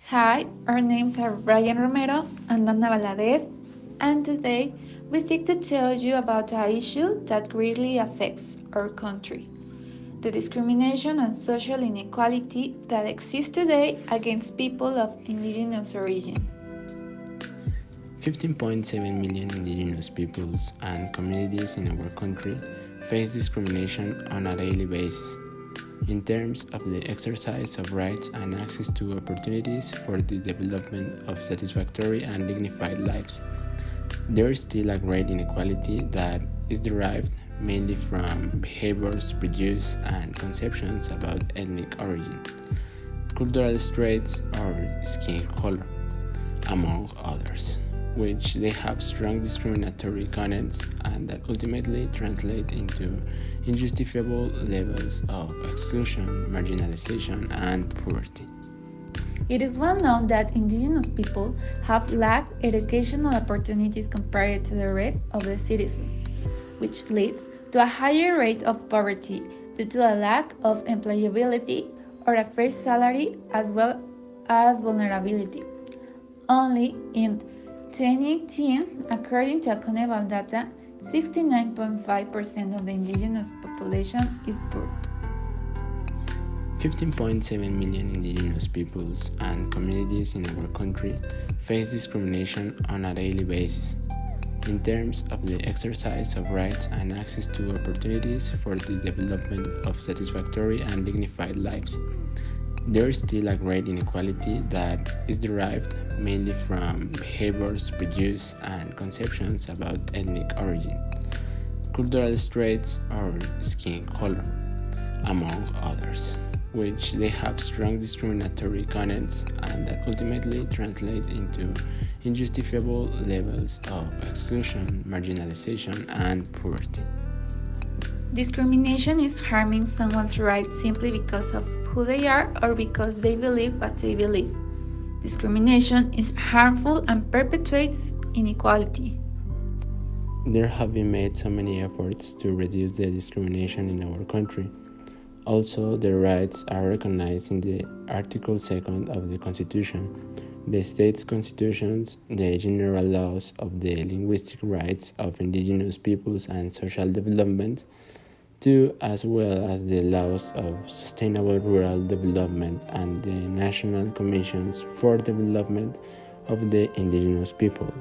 Hi, our names are Brian Romero and Ana Valadez, and today we seek to tell you about an issue that greatly affects our country: the discrimination and social inequality that exists today against people of indigenous origin. 15.7 million indigenous peoples and communities in our country face discrimination on a daily basis in terms of the exercise of rights and access to opportunities for the development of satisfactory and dignified lives. There is still a great inequality that is derived mainly from behaviors, prejudice, and conceptions about ethnic origin, cultural traits, or skin color, among others, which they have strong discriminatory contents and that ultimately translate into injustifiable levels of exclusion, marginalization, and poverty. It is well known that indigenous people have lacked educational opportunities compared to the rest of the citizens, which leads to a higher rate of poverty due to a lack of employability or a fair salary as well as vulnerability. Only in 2018, according to Coneval data, 69.5% of the indigenous population is poor. 15.7 million indigenous peoples and communities in our country face discrimination on a daily basis in terms of the exercise of rights and access to opportunities for the development of satisfactory and dignified lives. There is still a great inequality that is derived mainly from behaviors, prejudice, and conceptions about ethnic origin, cultural traits, or skin color, among others, which they have strong discriminatory contents and that ultimately translate into injustifiable levels of exclusion, marginalization, and poverty. Discrimination is harming someone's rights simply because of who they are or because they believe what they believe. Discrimination is harmful and perpetuates inequality. There have been made so many efforts to reduce the discrimination in our country. Also, the rights are recognized in the Article 2 of the Constitution, the state's constitutions, the general laws of the linguistic rights of indigenous peoples and social development, too, as well as the laws of sustainable rural development and the national commissions for development of the indigenous people.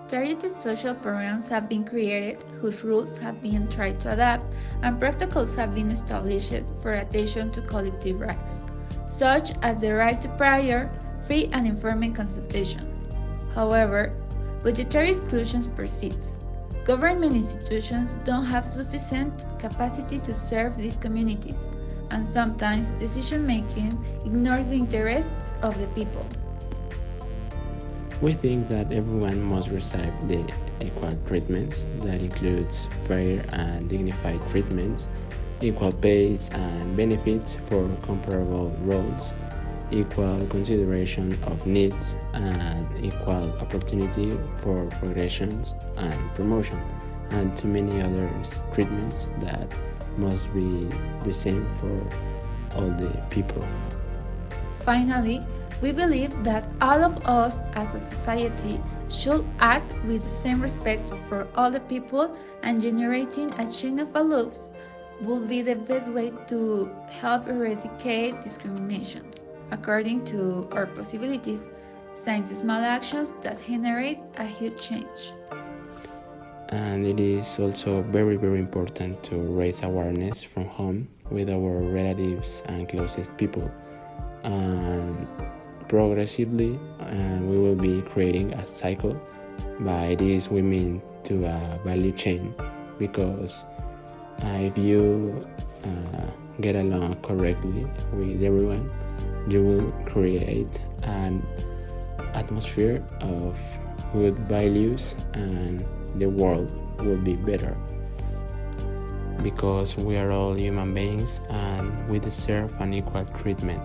Targeted social programs have been created whose rules have been tried to adapt and protocols have been established for attention to collective rights, such as the right to prior, free and informed consultation. However, budgetary exclusions persist. Government institutions don't have sufficient capacity to serve these communities, and sometimes decision-making ignores the interests of the people. We think that everyone must receive the equal treatments that includes fair and dignified treatments, equal pay and benefits for comparable roles, equal consideration of needs, and equal opportunity for progressions and promotion, and too many other treatments that must be the same for all the people. Finally, we believe that all of us as a society should act with the same respect for all the people, and generating a chain of values will be the best way to help eradicate discrimination. According to our possibilities, signs small actions that generate a huge change. And it is also very important to raise awareness from home with our relatives and closest people. And progressively, we will be creating a cycle. By this we mean to a value chain, because if you get along correctly with everyone, you will create an atmosphere of good values and the world will be better, because we are all human beings and we deserve an equal treatment.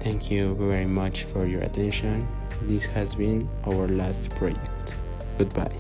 Thank you very much for your attention. This has been our last project. Goodbye.